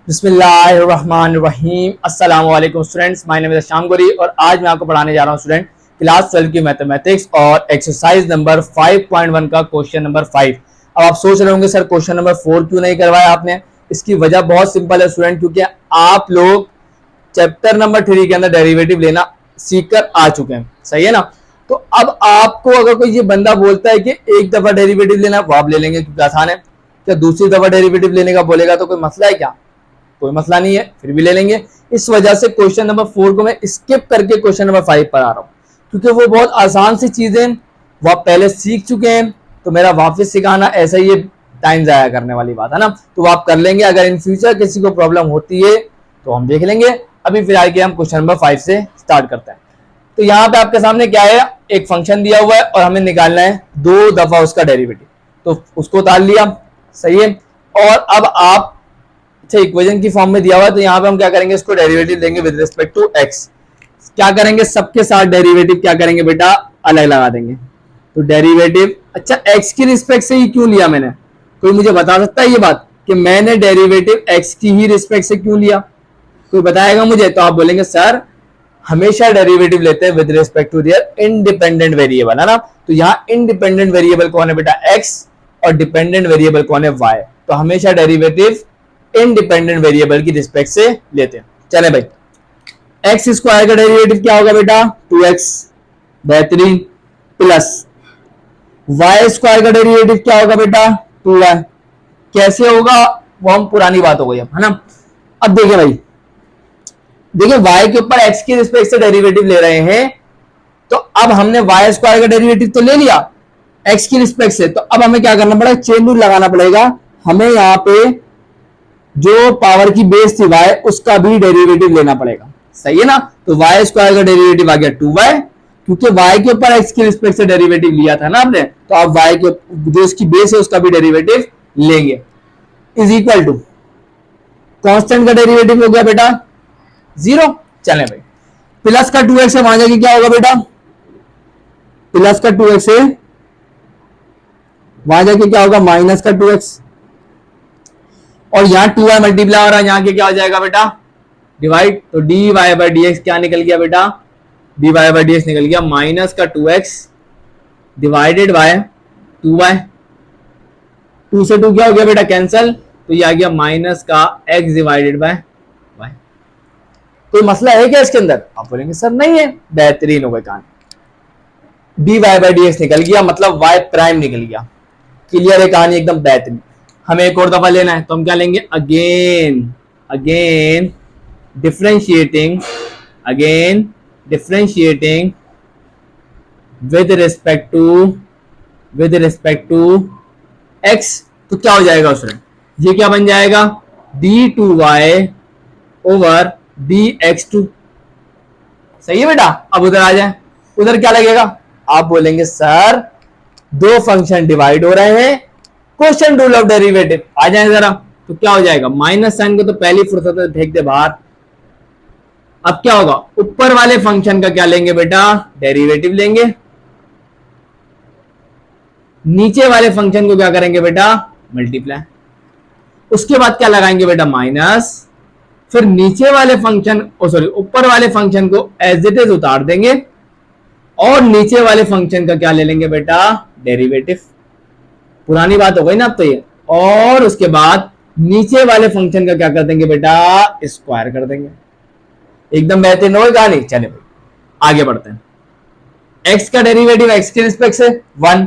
बिस्मिल्लाहिर्रहमानिर्रहीम। अस्सलाम वालेकुम स्टूडेंट्स, माय नेम इज शाम गोरी और आज मैं आपको पढ़ाने जा रहा हूं स्टूडेंट क्लास 12 की मैथमेटिक्स और एक्सरसाइज नंबर 5.1 का क्वेश्चन नंबर 5। अब आप सोच रहे होंगे सर क्वेश्चन नंबर 4 क्यों नहीं करवाया आपने। इसकी वजह बहुत सिंपल है स्टूडेंट, क्योंकि आप लोग चैप्टर नंबर 3 के अंदर डेरिवेटिव लेना सीख कर आ चुके हैं, सही है ना। तो अब आपको अगर कोई ये बंदा बोलता है कि एक दफा डेरिवेटिव लेना, वो आप ले लेंगे क्योंकि आसान है। क्या दूसरी दफा डेरिवेटिव लेने का बोलेगा तो कोई मसला है क्या? कोई मसला नहीं है, फिर भी ले लेंगे। इस वजह से क्वेश्चन नंबर 4 को मैं स्किप करके क्वेश्चन नंबर 5 पर आ रहा हूं, क्योंकि वो बहुत आसान सी चीजें वो आप पहले सीख चुके हैं। तो मेरा वापस सिखाना ऐसा ही टाइम जाया करने वाली बात है ना, तो वो आप कर लेंगे। अगर इन फ्यूचर किसी को प्रॉब्लम होती है तो हम देख लेंगे। अभी फिलहाल के हम क्वेश्चन नंबर 5 से स्टार्ट करते हैं। तो यहाँ पे आपके सामने क्या है, एक फंक्शन दिया हुआ है और हमें निकालना है 2 दफा उसका डेरिवेटिव, तो उसको उतार लिया, सही है। और अब आप इक्वेशन की फॉर्म में दिया हुआ है, तो यहाँ पे हम क्या करेंगे, इसको डेरिवेटिव लेंगे विद रिस्पेक्ट टू एक्स। क्या करेंगे, सबके साथ डेरिवेटिव क्या करेंगे बेटा, अलग लगा देंगे। तो डेरिवेटिव, अच्छा एक्स की रिस्पेक्ट से ही क्यों लिया मैंने, कोई मुझे बता सकता है ये बात कि मैंने डेरिवेटिव एक्स की ही रिस्पेक्ट से क्यों लिया? कोई बताएगा मुझे? तो आप बोलेंगे सर हमेशा डेरिवेटिव लेते हैं with respect to their independent variable, है ना। तो यहाँ इंडिपेंडेंट वेरिएबल कौन है बेटा, एक्स, और डिपेंडेंट वेरिएबल कौन है, वाई। तो हमेशा डेरिवेटिव इंडिपेंडेंट वेरिएबल की रिस्पेक्ट से लेते हैं। चले भाई, एक्स स्क्वायर का डेरिवेटिव क्या होगा बेटा, 2x, बेहतरीन, प्लस वाई स्क्वायर का डेरिवेटिव क्या होगा बेटा, 2y। कैसे होगा वो हम पुरानी बात हो गई अब, है ना। अब देखिए भाई, देखिए y के ऊपर x की रिस्पेक्ट से डेरिवेटिव ले रहे हैं, तो अब हमने y स्क्वायर का डेरिवेटिव तो ले लिया x की रिस्पेक्ट से, तो अब हमें क्या करना पड़ेगा, चेन रूल लगाना पड़ेगा। हमें यहाँ पे जो पावर की बेस थी y, उसका भी डेरिवेटिव लेना पड़ेगा, सही है ना। तो y स्क्वायर का डेरिवेटिव आ गया 2y, क्योंकि y के ऊपर x की रिस्पेक्ट से डेरिवेटिव लिया था ना आपने, तो आप y के जो इसकी बेस है उसका भी डेरिवेटिव लेंगे। इज इक्वल टू कांस्टेंट का डेरिवेटिव हो गया बेटा 0। चले भाई, प्लस का 2x से वहां जाके क्या होगा बेटा, प्लस का 2x से वहां जाके क्या होगा, माइनस का 2x, और यहां 2y मल्टीप्लाई हो रहा है, यहां के क्या हो जाएगा बेटा, डिवाइड। तो dy बाई dx क्या निकल गया बेटा, dy बाई dx निकल गया माइनस का 2x डिवाइडेड बाय 2y। 2 से 2 क्या हो गया बेटा, कैंसल, तो ये आ गया माइनस का x डिवाइडेड बाय y। कोई मसला है क्या इसके अंदर? आप बोलेंगे सर नहीं है, बेहतरीन हो गया कहानी। dy बाई dx निकल गया, मतलब y प्राइम निकल गया। क्लियर है कहानी, एकदम बेहतरीन। हमें एक और दफा लेना है, तो हम क्या लेंगे, again differentiating with respect to x। तो क्या हो जाएगा उसमें, ये क्या बन जाएगा, d2y ओवर dx2, सही है बेटा। अब उधर आ जाए, उधर क्या लगेगा, आप बोलेंगे सर दो फंक्शन डिवाइड हो रहे हैं, क्वेश्चन रूल ऑफ डेरिवेटिव आ जाए जरा। तो क्या हो जाएगा, माइनस साइन को तो पहली फुर्सत में फेंक दे बाहर। अब क्या होगा, ऊपर वाले फंक्शन का क्या लेंगे बेटा, डेरिवेटिव लेंगे। नीचे वाले फंक्शन को क्या करेंगे बेटा, मल्टीप्लाई। उसके बाद क्या लगाएंगे बेटा, माइनस। फिर नीचे वाले फंक्शन, ऊपर वाले फंक्शन को एज इट इज उतार देंगे, और नीचे वाले फंक्शन का क्या ले लेंगे बेटा, डेरिवेटिव। पुरानी बात हो गई ना अब तो ये। और उसके बाद नीचे वाले फंक्शन का क्या कर देंगे बेटा, स्क्वायर कर देंगे। एकदम बेहतरीन हो कहानी। चले भाई आगे बढ़ते हैं। x का डेरिवेटिव x की रिस्पेक्ट से 1,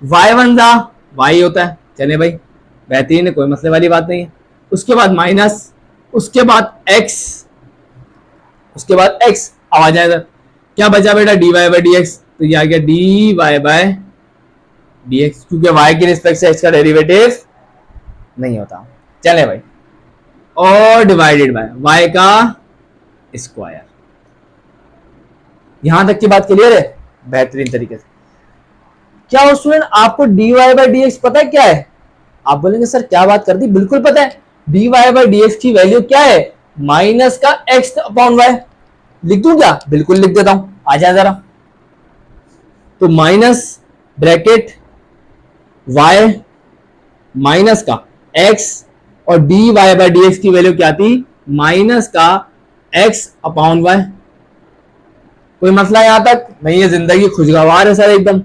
y1 था y होता है। चले भाई बेहतरीन है, कोई मसले वाली बात नहीं है। उसके बाद माइनस, उसके बाद x, अब आ जाए क्या बचा बेटा, dy बाई dx। तो ये आ गया dy बाई dx, क्योंकि y की रिस्पेक्ट से x का डेरिवेटिव नहीं होता। चले भाई, और डिवाइडेड बाय y का स्क्वायर। यहां तक की बात क्लियर है, बेहतरीन तरीके से। क्या स्टूडेंट आपको dy बाई dx पता है क्या है? आप बोलेंगे सर क्या बात कर दी, बिल्कुल पता है। dy बाई dx की वैल्यू क्या है, माइनस का x अपॉन y। लिख दूं क्या? बिल्कुल लिख देता हूं, आ जाए जरा। तो माइनस ब्रैकेट y माइनस का x और d y by D x की वैल्यू क्या थी, माइनस का एक्स अपॉन वाई। कोई मसला यहां तक नहीं है, जिंदगी खुशगवार है सर एकदम।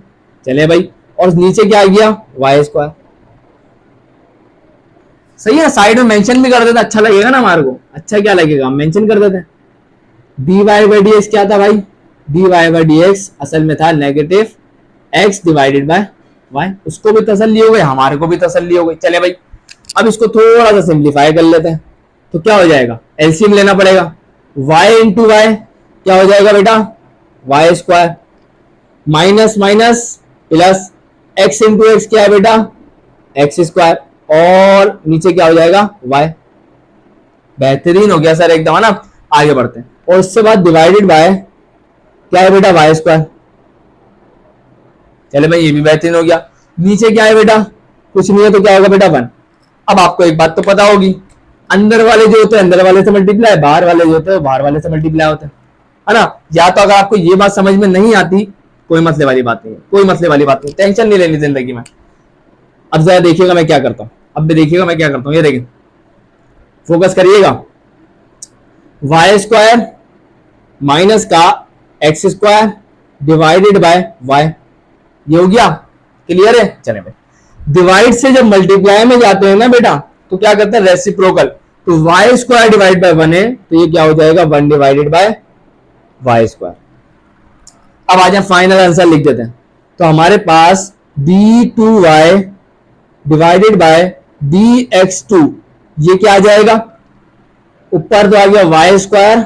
चले भाई, और नीचे क्या आ गया, वाई स्क्वायर। सही है, साइड में मेंशन भी कर देते, अच्छा लगेगा ना हमारे को। अच्छा क्या लगेगा, मेंशन कर देते। D y by D x क्या था भाई, d y by D x असल में था negative x divided by y. उसको भी तसल्ली हो गई, हमारे को भी तसल्ली हो गई। चले भाई, अब इसको थोड़ा सा सिंप्लीफाई कर लेते हैं। तो क्या हो जाएगा, एलसीएम लेना पड़ेगा। वाई इंटू वाई क्या हो जाएगा बेटा, y square minus minus plus x into x क्या है बेटा, एक्स स्क्वायर, और नीचे क्या हो जाएगा, वाई। बेहतरीन हो गया सर एकदम, है ना। आगे बढ़ते हैं, और उसके बाद डिवाइडेड बाय क्या है बेटा, वाई स्क्वायर। चले भाई, ये भी बेहतरीन हो गया। नीचे क्या है बेटा, कुछ नहीं है, तो क्या होगा बेटा, 1। अब आपको एक बात तो पता होगी, अंदर वाले जो होते हैं अंदर वाले से मल्टीप्लाई, बाहर वाले जो होते हैं बाहर वाले से मल्टीप्लाई होते हैं, है ना। या तो अगर आपको ये बात समझ में नहीं आती, कोई मसले वाली बात नहीं है, कोई मसले वाली बात नहीं, टेंशन नहीं लेनी जिंदगी में। अब जरा देखिएगा मैं क्या करता हूं, अब भी देखिएगा मैं क्या करता हूं, ये देखिए, फोकस करिएगा। वाई स्क्वायर माइनस का x square divided by y, ये हो गया, क्लियर है। चले भाई, डिवाइड से जब मल्टीप्लाई में जाते हैं ना बेटा, तो क्या करते हैं, रेसिप्रोकल। तो वाई स्क्वायर डिवाइड बाय 1 है, तो ये क्या हो जाएगा, 1 डिवाइडेड बाय वाई स्क्वायर। अब आ जाए फाइनल आंसर लिख देते हैं। तो हमारे पास d2y डिवाइडेड बाय dx2, ये क्या आ जाएगा, ऊपर तो आ गया वाई स्क्वायर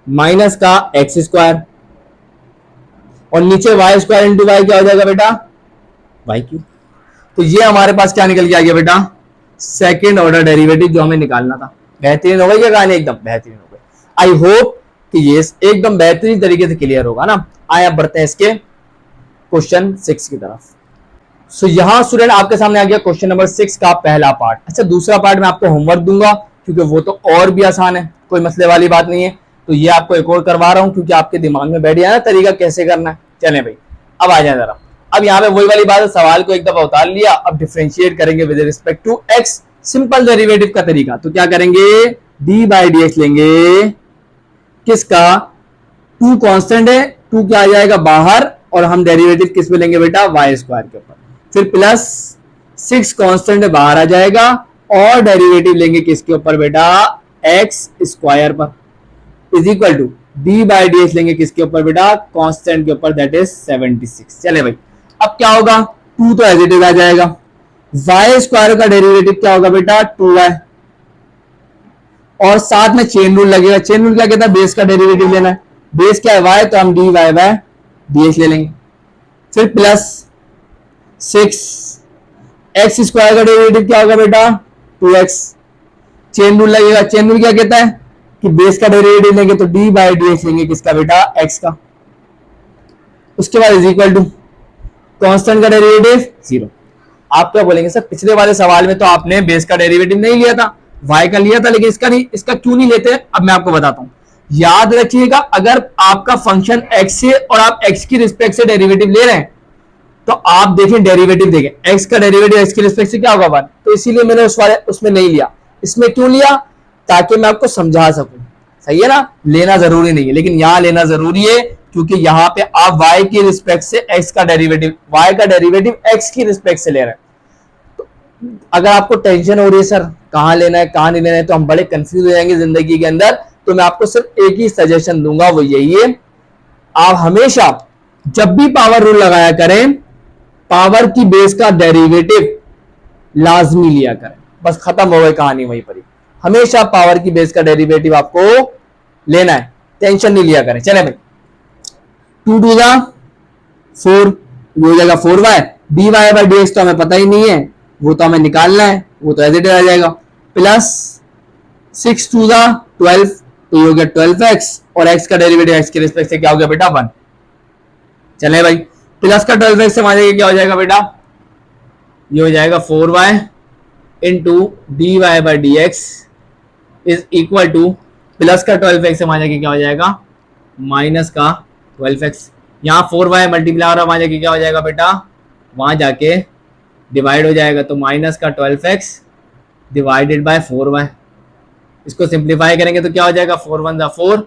माइनस का एक्स स्क्वायर, और नीचे वाई स्क्वायर इंटू वाई क्या हो जाएगा बेटा, वाई क्यूब। तो ये हमारे पास क्या निकल के आ गया बेटा, सेकंड ऑर्डर डेरिवेटिव जो हमें निकालना था। बेहतरीन हो गई क्या कहानी, एकदम बेहतरीन हो गई। आई होप कि ये एकदम बेहतरीन तरीके से क्लियर होगा ना। आए अब बढ़ते हैं इसके क्वेश्चन 6 की तरफ। सो यहां स्टूडेंट आपके सामने आ गया क्वेश्चन नंबर 6 का पहला पार्ट। अच्छा, दूसरा पार्ट मैं आपको होमवर्क दूंगा, क्योंकि वो तो और भी आसान है, कोई मसले वाली बात नहीं है। तो ये आपको एक और करवा रहा हूं, क्योंकि आपके दिमाग में बैठ गया ना तरीका कैसे करना है। चलें भाई, अब आ जाए जरा। अब यहाँ पे वही वाली बात है, सवाल को एक दफा उतार लिया, अब डिफरेंशिएट करेंगे with respect to x, simple derivative का तरीका। तो क्या करेंगे, डी बाई डी एक्स लेंगे, किसका, 2 कांस्टेंट है, 2 क्या आ जाएगा बाहर, और हम डेरिवेटिव किस में लेंगे बेटा, वाई स्क्वायर के ऊपर। फिर प्लस 6 कांस्टेंट बाहर आ जाएगा, और डेरिवेटिव लेंगे किसके ऊपर बेटा, एक्स स्क्वायर पर, is equal to d by D x लेंगे किसके ऊपर बेटा, कांस्टेंट के ऊपर, दैट इज 76। चले भाई, अब क्या होगा, 2 तो एज इट इज आ जाएगा, वाई स्क्वायर का डेरिवेटिव क्या होगा बेटा, 2y, और साथ में चेन रूल लगेगा। चेन रूल क्या कहता है, बेस का डेरिवेटिव लेना है, बेस क्या है y, तो हम dy बाय dx ले लेंगे। फिर प्लस 6 एक्स स्क्वायर का डेरिवेटिव क्या होगा बेटा, 2x, चेन रूल लगेगा। चेन रूल क्या कहता है कि बेस का डेरिवेटिव लेंगे तो डी बाई डी एक्स लेंगे किसका बेटा, x का। उसके बाद इज इक्वल टू कांस्टेंट का डेरिवेटिव 0। आप क्या बोलेंगे, सर पिछले वाले सवाल में तो आपने बेस का डेरिवेटिव नहीं लिया था, y का लिया था, लेकिन इसका नहीं, इसका क्यों नहीं लेते, अब मैं आपको बताता हूं। याद रखिएगा, अगर आपका फंक्शन x है और आप x की रिस्पेक्ट से डेरिवेटिव ले रहे हैं, तो आप देखें डेरिवेटिव देखें, x का डेरिवेटिव x की रिस्पेक्ट से क्या होगा 1, तो इसीलिए मैंने उसमें नहीं लिया। इसमें क्यों लिया, ताकि मैं आपको समझा सकूं। सही है ना, लेना जरूरी नहीं है, लेकिन यहां लेना जरूरी है, क्योंकि यहां पे आप y की रिस्पेक्ट से x का डेरिवेटिव, y का डेरिवेटिव x की रिस्पेक्ट से ले रहे हैं। तो अगर आपको टेंशन हो रही है सर कहां लेना है कहां नहीं लेना है, तो हम बड़े कंफ्यूज हो जाएंगे जिंदगी के अंदर, तो मैं आपको सिर्फ एक ही सजेशन दूंगा, वो यही है, आप हमेशा जब भी पावर रूल लगाया करें, पावर की बेस का डेरिवेटिव लाजमी लिया करें, बस खत्म हो गई कहानी वहीं पर ही। हमेशा पावर की बेस का डेरिवेटिव आपको लेना है, टेंशन नहीं लिया करें। चले भाई, 2 टू 4, ये हो जाएगा 4y, dy by D x तो हमें पता ही नहीं है, वो तो हमें निकालना है, वो तो एज इट इज आ जाएगा, प्लस 6 टू 12, तो ये हो गया 12x, और x का डेरिवेटिव x के रिस्पेक्ट से क्या हो गया बेटा 1। चले भाई, प्लस का 12x से मानेंगे क्या हो जाएगा बेटा, ये हो जाएगा 4y into d y by D x is equal to, plus का 12x से मानेंगे क्या हो जाएगा, माइनस का 12x। यहाँ 4y मल्टीप्लाई हो रहा, वहां जाके क्या हो जाएगा बेटा, वहां जाके डिवाइड हो जाएगा, तो माइनस का 12x डिवाइडेड बाय 4y। इसको सिंप्लीफाई करेंगे तो क्या हो जाएगा, 4 1 4,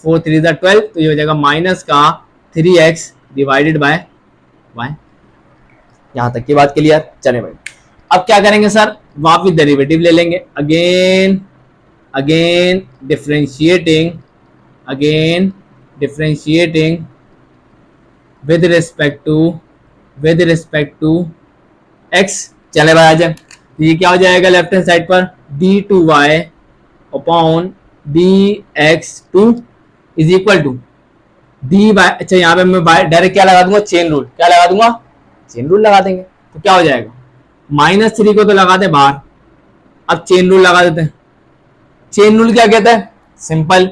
4 3 12, तो ये हो जाएगा माइनस का 3x डिवाइडेड बाय y। यहां तक की बात क्लियर। चले भाई, अब क्या करेंगे सर, वापिस डेरिवेटिव ले लेंगे, again differentiating with respect to x। चले भाई आ जाए, ये क्या हो जाएगा लेफ्ट हैंड साइड पर, d2y upon dx2 is equal to d by, अच्छा यहाँ पे मैं डायरेक्ट क्या लगा दूंगा, चेन रूल। क्या लगा दूंगा, चेन रूल लगा देंगे। तो क्या हो जाएगा, -3 को तो लगा दे बाहर, अब चेन रूल लगा देते हैं। चेन रूल क्या कहता है, सिंपल,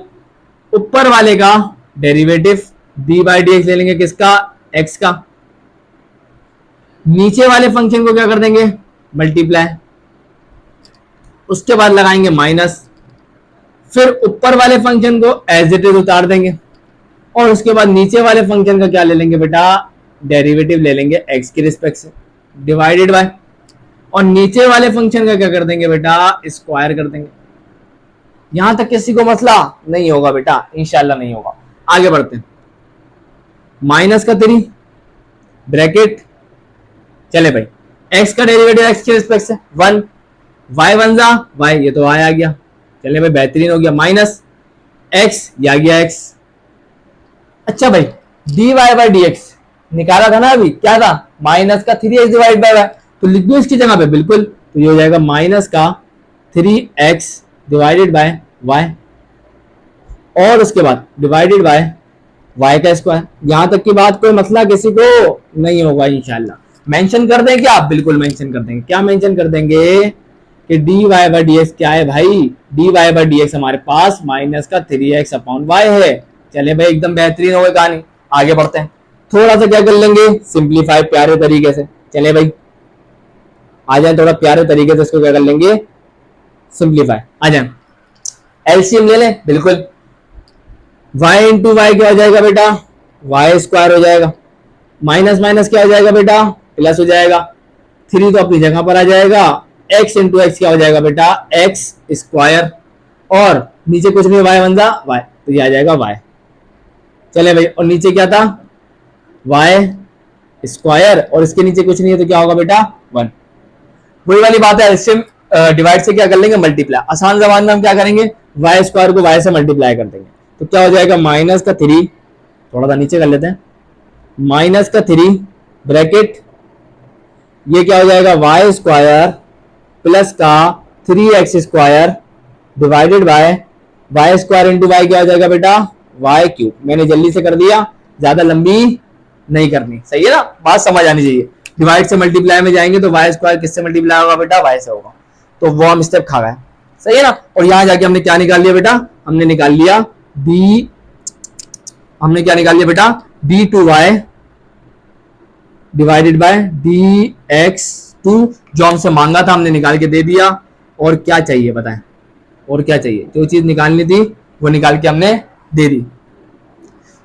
ऊपर वाले का derivative D by D x ले लेंगे, किसका, एक्स का, नीचे वाले फंक्शन को क्या कर देंगे, मल्टीप्लाई, उसके बाद लगाएंगे माइनस, फिर ऊपर वाले फंक्शन को एज इट इज उतार देंगे, और उसके बाद नीचे वाले फंक्शन का क्या ले लेंगे बेटा, डेरिवेटिव ले लेंगे एक्स के रिस्पेक्ट से, डिवाइडेड बाय, और नीचे वाले फंक्शन का क्या कर देंगे बेटा, स्क्वायर कर देंगे। यहां तक किसी को मसला नहीं होगा बेटा, इंशाल्लाह नहीं होगा। आगे बढ़ते हैं, माइनस का 3 ब्रैकेट, चले भाई, एक्स का डेरिवेटिव एक्स के रिस्पेक्ट से 1, वाई 1 जा वाई, ये तो वाई आ गया, चले भाई बेहतरीन हो गया, माइनस एक्स, ये आ गया एक्स। अच्छा भाई, d y by D x निकाला था ना अभी, क्या था, माइनस का 3x डिवाइड बाय वाई, तो लिख दो इसकी जगह पे, बिल्कुल, तो ये हो जाएगा माइनस का 3x डिवाइडेड बाय वाई, और उसके बाद डिवाइडेड बाय वाई का स्क्वायर। यहां तक की बात कोई मसला किसी को नहीं होगा इंशाल्लाह। मेंशन कर दें क्या, बिल्कुल मेंशन कर देंगे। क्या मेंशन कर देंगे कि d y by D x क्या है भाई, d y by D x हमारे पास माइनस का 3x अपॉन वाई है। चले भाई, एकदम बेहतरीन हो गई कहानी। आगे बढ़ते हैं, थोड़ा सा क्या कर लेंगे, सिंप्लीफाई प्यारे तरीके से। चले भाई आ जाए, थोड़ा प्यारे तरीके से इसको क्या कर लेंगे, सिंप्लीफाई। आ जाए, एलसीएम ले लें, बिल्कुल, y इंटू वाई क्या हो जाएगा बेटा, वाई स्क्वायर हो जाएगा, माइनस माइनस क्या हो जाएगा बेटा, प्लस हो जाएगा, 3 तो अपनी जगह पर आ जाएगा, x इंटू एक्स क्या हो जाएगा बेटा, x स्क्वायर, और नीचे कुछ नहीं, y 1 जा y, तो ये आ जाएगा y। चले भाई, और नीचे क्या था, y स्क्वायर, और इसके नीचे कुछ नहीं है, तो क्या होगा बेटा 1। वही वाली बात है, एलसीएम डिवाइड से क्या कर लेंगे, मल्टीप्लाई। आसान जबान में हम क्या करेंगे, y स्क्वायर को y से मल्टीप्लाई कर देंगे, तो क्या हो जाएगा, माइनस का 3, थोड़ा सा नीचे कर लेते हैं, माइनस का 3 ब्रैकेट, ये क्या हो जाएगा, वाई स्क्वायर प्लस का 3x square divided by y square into Y क्या हो जाएगा बेटा, वाई क्यूब। मैंने जल्दी से कर दिया, ज्यादा लंबी नहीं करनी, सही है ना, बात समझ आनी चाहिए। डिवाइड से मल्टीप्लाई में जाएंगे तो वाई स्क्वायर किससे मल्टीप्लाई होगा बेटा, वाई से होगा, तो वो हम स्टेप खा गए, सही है ना। और यहां जाके हमने क्या निकाल लिया बेटा, हमने निकाल लिया d2y डिवाइडेड बाय dx2, जो हमसे मांगा था हमने निकाल के दे दिया। और क्या चाहिए बताएं, और क्या चाहिए, जो चीज निकालनी थी वो निकाल के हमने दे दी।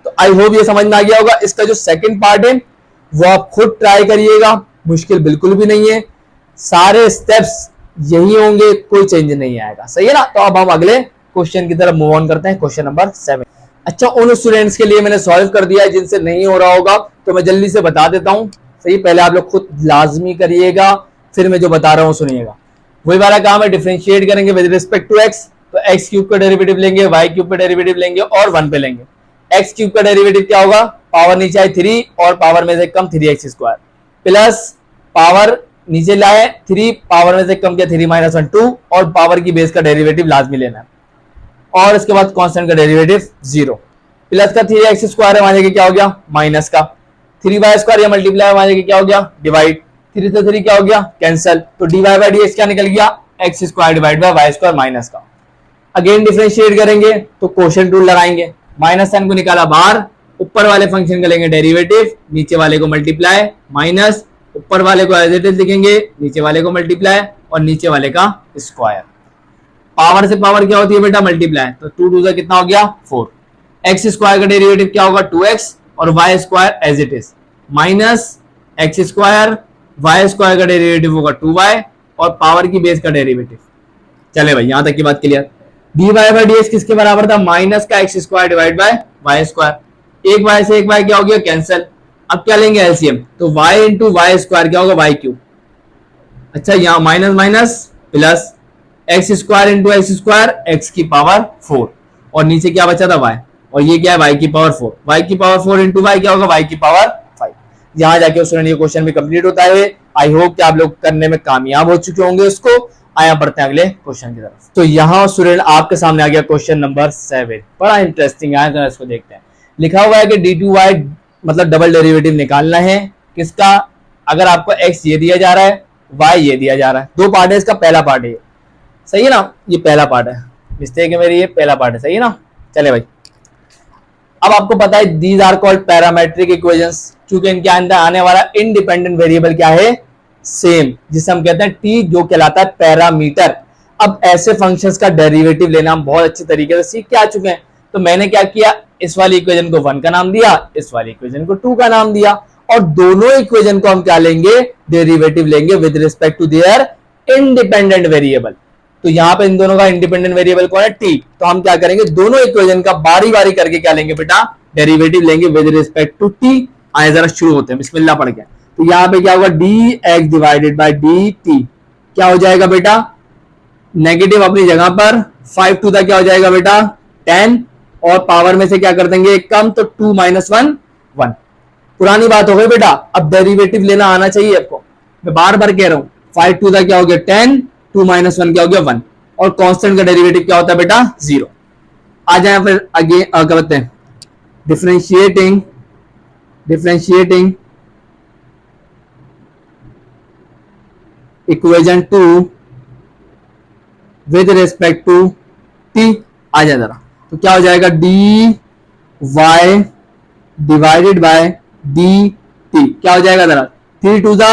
तो आई होप ये समझ में आ गया होगा। इसका जो सेकंड पार्ट है वो आप खुद ट्राई करिएगा, मुश्किल बिल्कुल भी नहीं है, सारे स्टेप्स यही होंगे, कोई चेंज नहीं आएगा, सही है ना। तो अब हम अगले क्वेश्चन की तरफ मूव ऑन करते हैं, क्वेश्चन नंबर 7। अच्छा, उन स्टूडेंट्स के लिए मैंने सॉल्व कर दिया है जिनसे नहीं हो रहा होगा, तो मैं जल्दी से बता देता हूं, सही। पहले आप लोग खुद लाजमी करिएगा, फिर मैं जो बता रहा हूं सुनिएगा। वही वाला काम है, डिफरेंशिएट करेंगे विद रिस्पेक्ट टू एक्स, तो एक्स क्यूब का डेरिवेटिव लेंगे, वाई क्यूब का डेरिवेटिव लेंगे और 1 पे लेंगे। एक्स क्यूब का डेरिवेटिव क्या होगा, पावर नीचे आए 3 और पावर में से कम 3x स्क्वायर, प्लस पावर नीचे लाए 3, पावर में से कम किया 3 - 1 2, और पावर की बेस का डेरिवेटिव लाजमी लेना है, और इसके बाद कांस्टेंट का डेरिवेटिव 0, प्लस का 3x स्क्वायर है, वहां क्या हो गया माइनस का 3y स्क्वायर, या मल्टीप्लाई वहां क्या हो गया डिवाइड, 3 से 3 क्या हो गया कैंसिल, तो dy बाई dx क्या निकल गया, x square divide bye y square minus का। अगेन डिफरेंशिएट करेंगे तो क्वोशिएंट रूल लगाएंगे, माइनस साइन को निकाला बाहर, ऊपर वाले फंक्शन का लेंगे डेरिवेटिव, नीचे वाले को मल्टीप्लाई, माइनस ऊपर वाले को एज इट इज लिखेंगे, नीचे वाले को मल्टीप्लाई और नीचे वाले का स्क्वायर। पावर से पावर क्या होती है बेटा, मल्टीप्लाई, तो 2 2 कितना हो गया 4। एक्स स्क्वायर का डेरिवेटिव क्या होगा 2x, और y square as it is, minus x square, y square का डेरिवेटिव होगा 2y, और पावर की बेस का डेरिवेटिव चले भाई यहां तक की बात clear. D y by D x किसके बराबर था, माइनस का x square divide by y square. एक वाई से एक वाई क्या हो गया, कैंसिल। अब क्या लेंगे एलसीएम, तो वाई इंटू वाई स्क्वायर क्या होगा, वाई क्यूब। अच्छा यहाँ minus minus plus, x square into x square x की पावर 4, और नीचे क्या बचा था वाई, और ये क्या है वाई की पावर 4, वाई की पावर 4 इंटू वाई क्या होगा, वाई की पावर 5। यहाँ जाके स्टूडेंट ये क्वेश्चन भी कंप्लीट होता है। आई होप कि आप लोग करने में कामयाब हो चुके होंगे इसको। आया बढ़ते हैं अगले क्वेश्चन की तरफ। तो यहाँ स्टूडेंट आपके सामने आ गया क्वेश्चन नंबर 7, बड़ा इंटरेस्टिंग है, तो इसको देखते हैं। लिखा हुआ है कि d2y मतलब डबल डेरिवेटिव निकालना है किसका, अगर आपको x ये दिया जा रहा है, y ये दिया जा रहा है। दो पार्ट है इसका, पहला पार्ट है सही है ना, ये पहला पार्ट है, मिस्टेक है मेरी, ये पहला पार्ट है, सही है ना। चले भाई, अब आपको पता है these are called parametric equations, क्योंकि इनके अंदर आने वाला इंडिपेंडेंट वेरिएबल क्या है, सेम, जिसे हम कहते हैं टी, जो कहलाता है पैरामीटर। अब ऐसे फंक्शंस का डेरिवेटिव लेना हम बहुत अच्छे तरीके से सीख के आ चुके हैं। तो मैंने क्या किया, इस वाली इक्वेशन को 1 का नाम दिया, इस वाली इक्वेशन को 2 का नाम दिया, और दोनों इक्वेशन को हम क्या लेंगे, डेरिवेटिव लेंगे with respect to their independent variable. तो यहाँ पे इन दोनों का इंडिपेंडेंट वेरिएबल कौन है, टी। तो हम क्या करेंगे, दोनों इक्वेशन का बारी बारी करके क्या लेंगे बेटा, डेरिवेटिव लेंगे विद रिस्पेक्ट टू टी। आए जरा शुरू होते हैं, बिस्मिल्लाह पढ़ के। तो यहाँ पे क्या होगा, D x divided by d T क्या हो जाएगा बेटा, नेगेटिव अपनी जगह पर, 5 टू द क्या हो जाएगा बेटा 10, और पावर में से क्या कर देंगे एक कम, तो 2 माइनस 1 1। पुरानी बात हो गई बेटा, अब डेरिवेटिव लेना आना चाहिए आपको, मैं बार बार कह रहा हूं। 5 टू द क्या हो गया 10, 2 माइनस 1 क्या हो गया 1, और कांस्टेंट का डेरिवेटिव क्या होता है बेटा 0। आ जाए फिर आगे क्या कहते हैं, differentiating equation 2 with respect to T. आ जाए जरा, तो क्या हो जाएगा, D Y divided by D T क्या हो जाएगा जरा, 3 टू द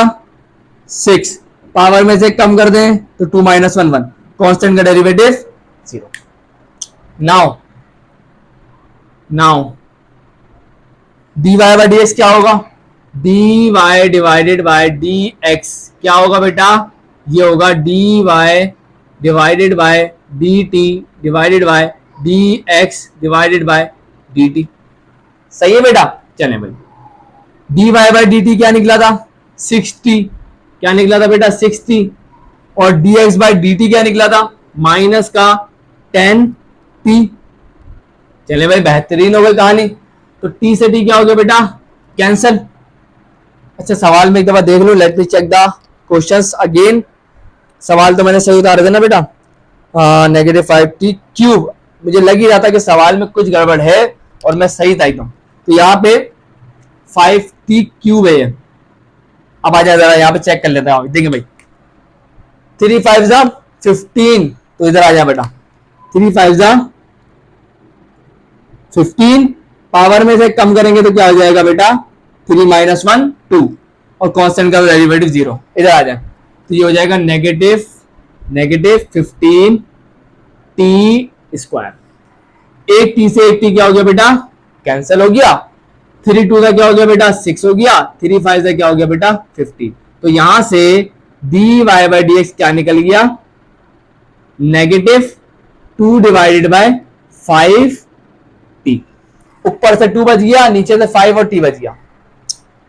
6, पावर में से कम कर दें तो 2 माइनस 1 1, कांस्टेंट का derivative 0। Now d y by D x क्या होगा, d Y divided by d x क्या होगा बेटा, ये होगा d Y divided by D t divided by d x divided by D t. सही है बेटा। चले भाई, d y by d T क्या निकला था 60, क्या निकला था बेटा 60, और D x by d T क्या निकला था माइनस का 10 टी। चले भाई बेहतरीन हो गई कहानी। तो टी से टी क्या हो गया बेटा कैंसल। अच्छा सवाल में एक दफा देख लो, let me check the questions again. सवाल तो मैंने सही उतार देना बेटा, नेगेटिव 5t क्यूब। मुझे लग ही रहा था कि सवाल में कुछ गड़बड़ है और मैं सही था एकदम। तो यहाँ पे 5t क्यूब है। अब आ जाए जरा यहाँ पे चेक कर लेते हैं, देखिए भाई 3 5 15, तो इधर आ जाए बेटा 3 5 15, पावर में से कम करेंगे तो क्या हो जाएगा बेटा 3 माइनस 1 2, और कांस्टेंट का डेरिवेटिव 0। इधर आ जाए तो ये हो जाएगा नेगेटिव 15 टी स्क्वायर। एक टी से एक टी क्या हो गया बेटा कैंसिल हो गया, 3 2 का क्या हो गया बेटा 6 हो गया, 3 5 का क्या हो गया बेटा 15। तो यहां से d y by D x क्या निकल गया, नेगेटिव 2 डिवाइडेड बाय 5 टी। ऊपर से 2 बच गया, नीचे से 5 और टी बच गया।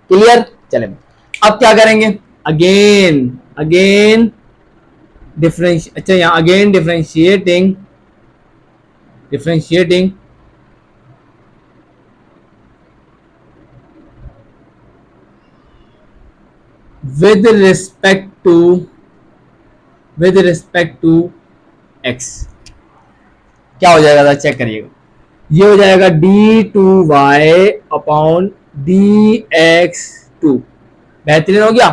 क्लियर। चले अब क्या करेंगे, अगेन डिफरेंशिएट, अच्छा यहां again differentiating with respect to x क्या हो जाएगा चेक करिएगा। ये हो जाएगा d2y अपॉन dx2। बेहतरीन हो गया।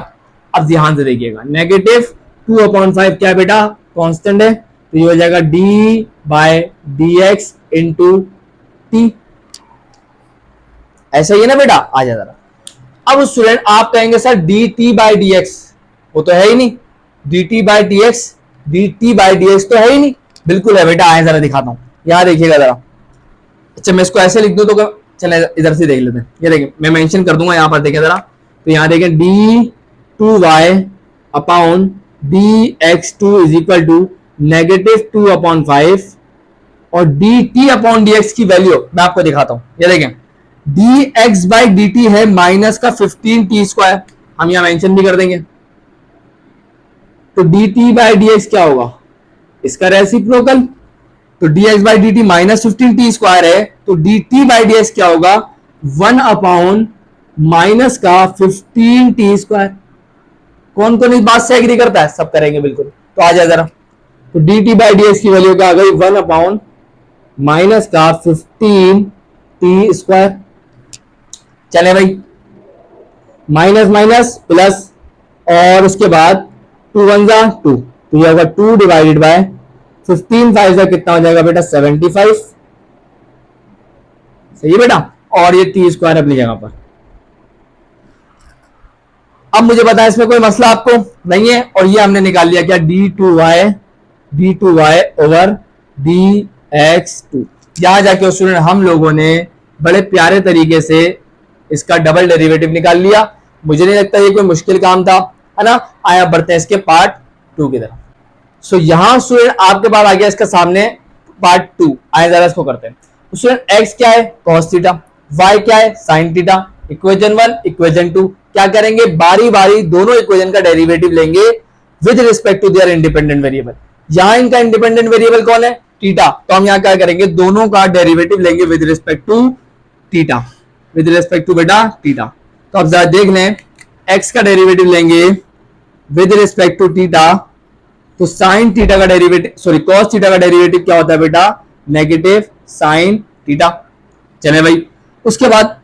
अब ध्यान से देखिएगा, नेगेटिव 2/5 क्या है बेटा कांस्टेंट है, तो ये हो जाएगा d by dx into t. ऐसा ही है ना बेटा। आ जाए जरा, अब स्टूडेंट आप कहेंगे सर dt बाय dx, वो तो है ही नहीं, dt बाय dx तो है ही नहीं। बिल्कुल है बेटा, आए जरा दिखाता हूं, यहां देखिएगा जरा। अच्छा मैं इसको ऐसे लिख दूं तो चले इधर से देख लेते हैं। ये देखिए मैं मेंशन कर दूंगा यहाँ पर, देखिए जरा। तो यहाँ देखिए d2y upon dx2 is equal to -2/5 और dt अपॉन dx की वैल्यू मैं आपको दिखाता हूं। ये देखें dx बाई dt है माइनस का 15t², हम यहां मेंशन भी कर देंगे। तो dt बाई dx क्या होगा, इसका रेसिप्रोकल। तो dx by dt minus 15t² है, तो dt बाई dx क्या होगा 1 अपॉन माइनस का 15t²। कौन कौन इस बात से एग्री करता है, सब करेंगे बिल्कुल। तो आ जाए जरा, तो dt बाई dx की वैल्यू क्या आ गई 1 अपॉन माइनस का 15t²। चले भाई, माइनस माइनस प्लस और उसके बाद 2 1 जा 2, तो ये होगा 2 डिवाइडेड बाय 15 5 का कितना हो जाएगा बेटा 75। सही है बेटा, और ये t² अपनी जगह पर। अब मुझे पता है इसमें कोई मसला आपको नहीं है, और ये हमने निकाल लिया क्या d2y ओवर dx2। यहां जाके स्टूडेंट हम लोगों ने बड़े प्यारे तरीके से इसका डबल डेरिवेटिव निकाल लिया। मुझे नहीं लगता ये कोई मुश्किल काम था, है ना। आया बढ़ते हैं इसके पार्ट 2 की तरफ। सो यहां स्टूडेंट आपके पास आ गया इसका सामने पार्ट 2। आए जरा इसको करते हैं। स्टूडेंट x क्या है cos थीटा, y क्या है sin थीटा। इक्वेशन 1 इक्वेशन 2 क्या करेंगे, बारी बारी दोनों इक्वेशन का डेरिवेटिव लेंगे with respect to their independent variable. यहां इनका इंडिपेंडेंट वेरिएबल कौन है, थीटा। तो हम यहां क्या करेंगे, दोनों का डेरिवेटिव लेंगे with respect to theta, with respect to बेटा थीटा। तो अब जरा देख लें, x का डेरिवेटिव लेंगे विद रिस्पेक्ट टू थीटा, तो साइन थीटा का डेरिवेटिव सॉरी कॉस थीटा का डेरिवेटिव क्या होता है बेटा नेगेटिव साइन थीटा। चले भाई, उसके बाद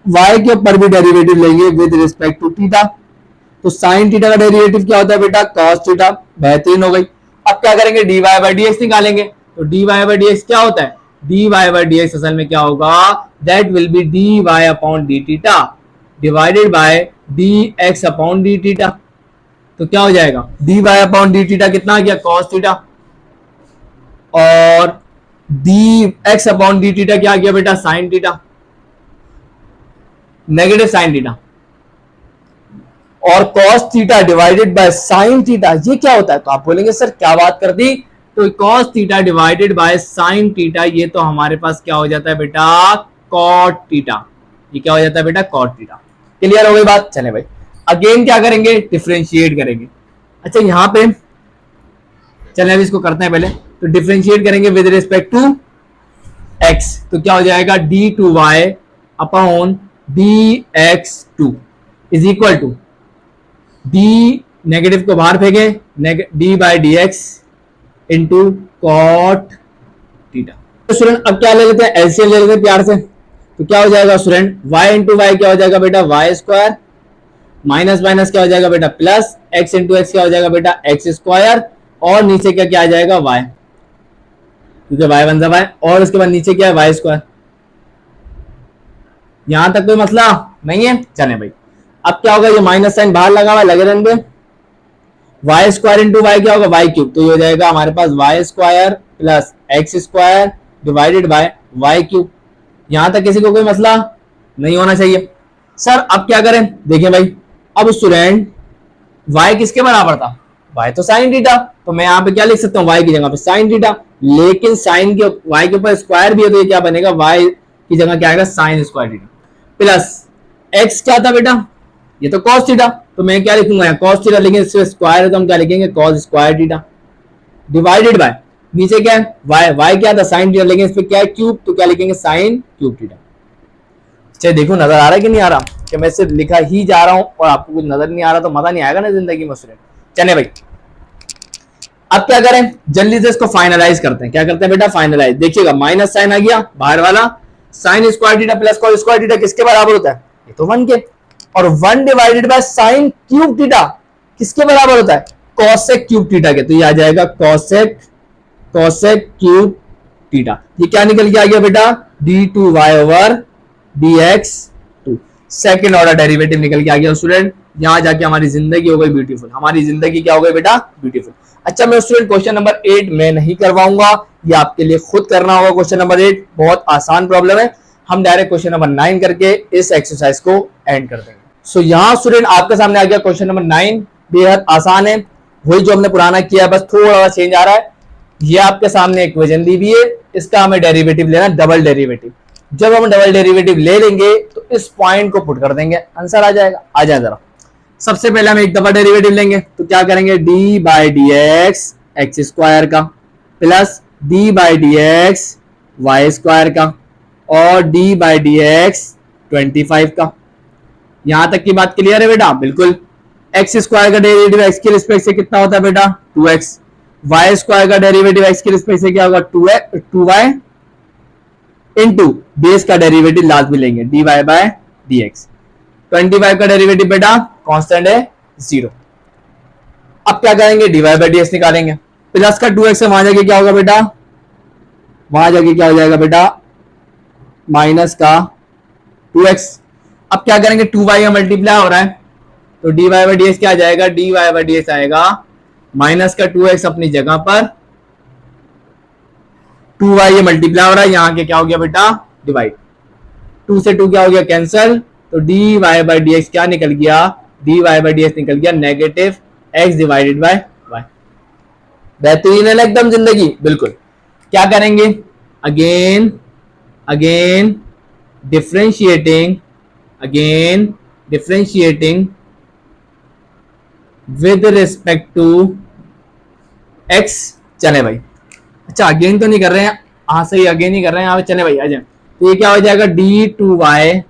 y के ऊपर भी डेरिवेटिव लेंगे विद रिस्पेक्ट टू थीटा, तो साइन थीटा का डेरिवेटिव क्या होता है बेटा कॉस थीटा। बेहतरीन हो गई। अब क्या करेंगे, dy बाई dx निकालेंगे। तो dy बाई dx क्या होता है, dy बाई dx असल में क्या होगा, that will be dy upon D theta divided by dx upon D theta. तो क्या हो जाएगा, dy अपॉन डी थीटा कितना आ गया cos थीटा, और dx अपॉन डी थीटा क्या आ गया बेटा sin theta, negative sin theta, और cos theta divided by sin theta ये क्या होता है। तो आप बोलेंगे सर क्या बात कर दी, तो cos theta divided by sin theta ये तो हमारे पास क्या हो जाता है बेटा cot थीटा। ये क्या हो जाता है बेटा cot थीटा। क्लियर हो गई बात। चले भाई, अगेन क्या करेंगे, डिफरेंशिएट करेंगे। अच्छा यहां पे चले अभी इसको करते हैं पहले, तो डिफरेंशिएट करेंगे विद रिस्पेक्ट टू x, तो क्या हो जाएगा d2y upon dx2 is equal to d negative को बाहर फेंके d by D x into cot theta. तो स्टूडेंट अब क्या ले लेते हैं, एलसीएम ले लेते हैं प्यार से। तो क्या हो जाएगा स्टूडेंट y इंटू वाई क्या हो जाएगा बेटा वाई स्क्वायर, माइनस माइनस क्या हो जाएगा बेटा प्लस, x इंटू एक्स क्या हो जाएगा बेटा एक्स स्क्वायर, और नीचे क्या क्या आ जाएगा y, क्योंकि y बन जाए, और उसके बाद नीचे क्या है वाई स्क्वायर। यहां तक कोई मसला नहीं है। चले भाई, अब क्या होगा, ये माइनस साइन बाहर लगा हुआ है, लगे रहने दे। वाई स्क्वायर इंटू वाई क्या होगा वाई क्यूब, तो ये हो जाएगा हमारे पास Y square plus x square divided by Y cube. यहां तक किसी को कोई मसला नहीं होना चाहिए। सर अब क्या करें, देखिए भाई, अब स्टूडेंट y किसके बराबर था, y तो साइन थीटा, तो मैं यहाँ पे क्या लिख सकता हूँ y की जगह पे साइन थीटा, लेकिन साइन के y के ऊपर स्क्वायर भी है, तो ये क्या बनेगा y की जगह क्या आएगा sine square theta, plus x क्या था बेटा ये तो cos थीटा, तो मैं क्या लिखूंगा यहाँ cos थीटा, लेकिन इससे स्क्वायर है तो हम क्या लिखेंगे cos square theta divided by नीचे क्या है y क्या था साइन थीटा, लेकिन इस पे क्या है क्यूब, तो क्या लिखेंगे साइन क्यूब थीटा। चलिए देखो नजर आ रहा है कि नहीं आ रहा, कि मैं सिर्फ लिखा ही जा रहा हूं और आपको कुछ नजर नहीं आ रहा, तो मजा नहीं आएगा ना जिंदगी में स्टूडेंट। चले भाई, अब क्या करें, जल्दी से इसको फाइनलाइज करते हैं। क्या करते हैं बेटा फाइनलाइज, देखिएगा माइनस साइन आ गया बाहर वाला, sine square theta plus cos square theta किसके बराबर होता है, ये तो 1 के, और 1 divided by sine cube theta किसके बराबर होता है कॉसेक क्यूब थीटा के, तो ये आ जाएगा कॉसेक क्यूब थीटा। ये क्या निकल के आ गया बेटा d2y over dx2, second order derivative निकल के आ गया स्टूडेंट। यहां जाके हमारी जिंदगी हो गई ब्यूटीफुल, हमारी जिंदगी क्या हो गई बेटा ब्यूटीफुल। अच्छा मैं स्टूडेंट क्वेश्चन नंबर 8 मैं नहीं करवाऊंगा, ये आपके लिए खुद करना होगा। क्वेश्चन नंबर 8 बहुत आसान प्रॉब्लम है, हम डायरेक्ट क्वेश्चन नंबर 9 करके इस एक्सरसाइज को एंड कर देंगे। सो यहाँ स्टूडेंट आपके सामने आ गया क्वेश्चन नंबर 9, बेहद आसान है, वही जो हमने पुराना किया, बस थोड़ा चेंज आ रहा है। ये आपके सामने इक्वेशन दी हुई है, इसका हमें डेरिवेटिव लेना, डबल डेरिवेटिव। जब हम डबल डेरिवेटिव ले लेंगे तो इस पॉइंट को पुट कर देंगे, आंसर आ जाएगा। आ जाए जरा, सबसे पहले हम एक दफा डेरिवेटिव लेंगे तो क्या करेंगे, D by D X X square का plus D by D X Y square का और डी बाई डी एक्स 25 का। यहां तक की बात क्लियर है बेटा? बिल्कुल। एक्स स्क्वायर का डेरिवेटिव एक्स के रिस्पेक्ट से कितना होता है बेटा? 2x। वाई स्क्वायर का डेरिवेटिव एक्स के रिस्पेक्ट से क्या होगा? 2y इंटू बेस का डेरिवेटिव लास्ट में लेंगे dy बाय dx। 25 का डेरिवेटिव बेटा कांस्टेंट है 0। अब क्या करेंगे, dy बाय dx निकालेंगे, प्लस का 2x से वहां जाके क्या होगा बेटा? वहां जाके क्या हो जाएगा बेटा? माइनस का 2x। अब क्या करेंगे, 2y का मल्टीप्लाई हो रहा है तो dy बाय dx क्या आ जाएगा? dy बाय dx आएगा माइनस का 2x अपनी जगह पर, 2y ये मल्टीप्लाई हो रहा है, यहां के क्या हो गया बेटा? डिवाइड। 2 से 2 क्या हो गया? कैंसल। तो dy बाय dx क्या निकल गया? dy बाय dx निकल गया negative x divided by y। बेहतरीन है एकदम जिंदगी, बिल्कुल। क्या करेंगे, again differentiating with respect to x। चले भाई, अच्छा अगेन तो नहीं कर रहे हैं, हाँ सही अगेन ही कर रहे हैं, यहाँ पे चले भाई आ जाए। तो ये क्या हो जाएगा? d2y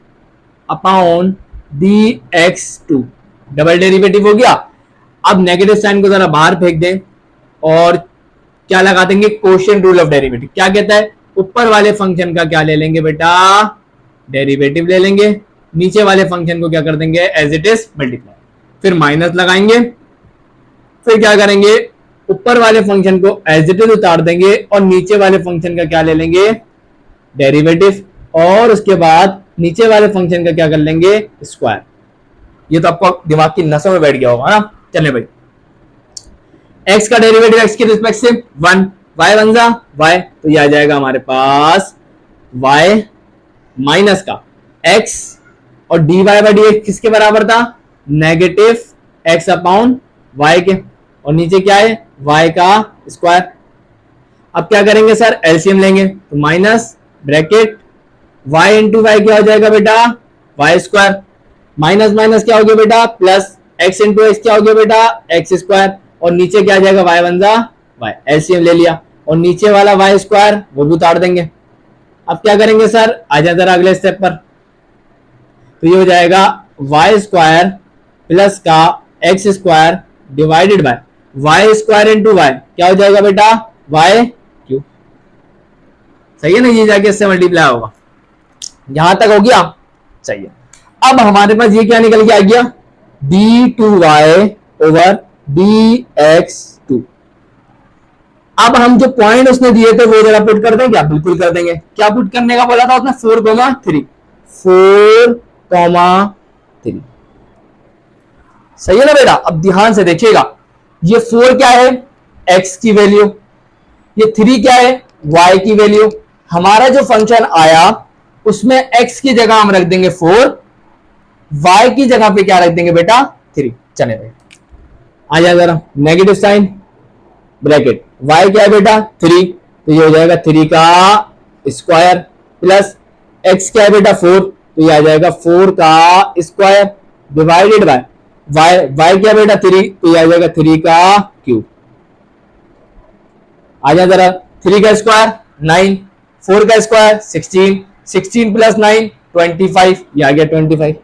upon dx2, double derivative हो गया। अब नेगेटिव साइन को जरा बाहर फेंक दें और क्या लगा देंगे? Quotient rule of derivative. क्या कहता है? ऊपर वाले फंक्शन का क्या ले लेंगे बेटा? डेरिवेटिव ले लेंगे, नीचे वाले फंक्शन को क्या कर देंगे? एज इट इज मल्टीप्लाई, फिर माइनस लगाएंगे, फिर क्या करेंगे? ऊपर वाले फंक्शन को एज इट इज उतार देंगे और नीचे वाले फंक्शन का क्या ले लेंगे? डेरिवेटिव, और उसके बाद नीचे वाले फंक्शन का क्या कर लेंगे? स्क्वायर। ये तो आपको दिमाग की नसों में बैठ गया होगा ना। चले भाई, x का डेरिवेटिव x के रिस्पेक्ट से 1, y बन जा y, तो ये आ जाएगा हमारे पास y माइनस का x और dy बाय dx किसके बराबर था? नेगेटिव x अपॉन y के, और नीचे क्या है? y का स्क्वायर। अब क्या करेंगे सर? एलसीएम लेंगे तो minus bracket y into Y क्या हो जाएगा बेटा? y स्क्वायर, माइनस माइनस क्या हो गया बेटा? प्लस x इंटू एक्स क्या हो गया बेटा? x स्क्वायर, और नीचे क्या आ जाएगा? y बन जा y। एलसीएम ले लिया और नीचे वाला y स्क्वायर वो भी उतार देंगे। अब क्या करेंगे सर? आ जाए जरा अगले स्टेप पर। तो ये हो जाएगा y स्क्वायर प्लस का x square divided by y square into Y क्या हो जाएगा बेटा? y cube. सही है ना? ये जाके इससे मल्टीप्लाई होगा। यहां तक हो गया? चाहिए। अब हमारे पास ये क्या निकल के आ गया? d2y over dx2। अब हम जो पॉइंट उसने दिए थे वो जरा पुट कर दें क्या? बिल्कुल कर देंगे। क्या पुट करने का बोला था उसने? 4,3। सही है ना बेटा? अब ध्यान से देखिएगा, ये 4 क्या है? x की वैल्यू, ये 3 क्या है? y की वैल्यू। हमारा जो फंक्शन आया उसमें x की जगह हम रख देंगे 4, y की जगह पे क्या रख देंगे बेटा? 3। चले भाई आ जाए जरा, नेगेटिव साइन ब्रैकेट, y क्या है बेटा? 3, तो ये हो जाएगा 3 का स्क्वायर प्लस x क्या है बेटा? 4, तो ये आ जाएगा 4 का स्क्वायर डिवाइडेड बाय y क्या बेटा? 3, तो ये आ जाएगा 3 का क्यूब। आ जाए जरा, 3 का स्क्वायर 9, 4 का स्क्वायर 16, 16 प्लस 9 25, ये आ गया 25।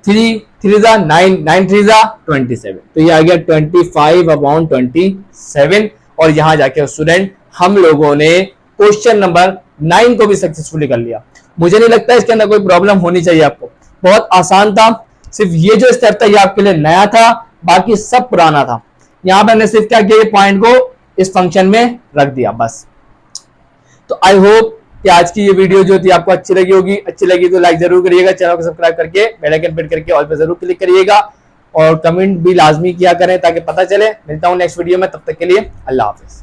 3 3 जा 9, 9 3 जा 27, तो ये आ गया 25 अपॉन 27। और यहां जाके स्टूडेंट हम लोगों ने क्वेश्चन नंबर 9 को भी सक्सेसफुली कर लिया। मुझे नहीं लगता इसके अंदर कोई प्रॉब्लम होनी चाहिए आपको, बहुत आसान था। सिर्फ ये जो स्टेप था ये आपके लिए नया था, बाकी सब पुराना था। यहां पर मैंने सिर्फ क्या किया, ये पॉइंट को इस फंक्शन में रख दिया बस। तो आई होप कि आज की ये वीडियो जो थी आपको अच्छी लगी होगी। अच्छी लगी तो लाइक जरूर करिएगा, चैनल को सब्सक्राइब करके बेल आइकन प्रेस करके ऑल पे जरूर क्लिक करिएगा, और कमेंट भी लाजमी किया करें ताकि पता चले। मिलता हूं नेक्स्ट वीडियो में, तब तक के लिए अल्लाह हाफिज।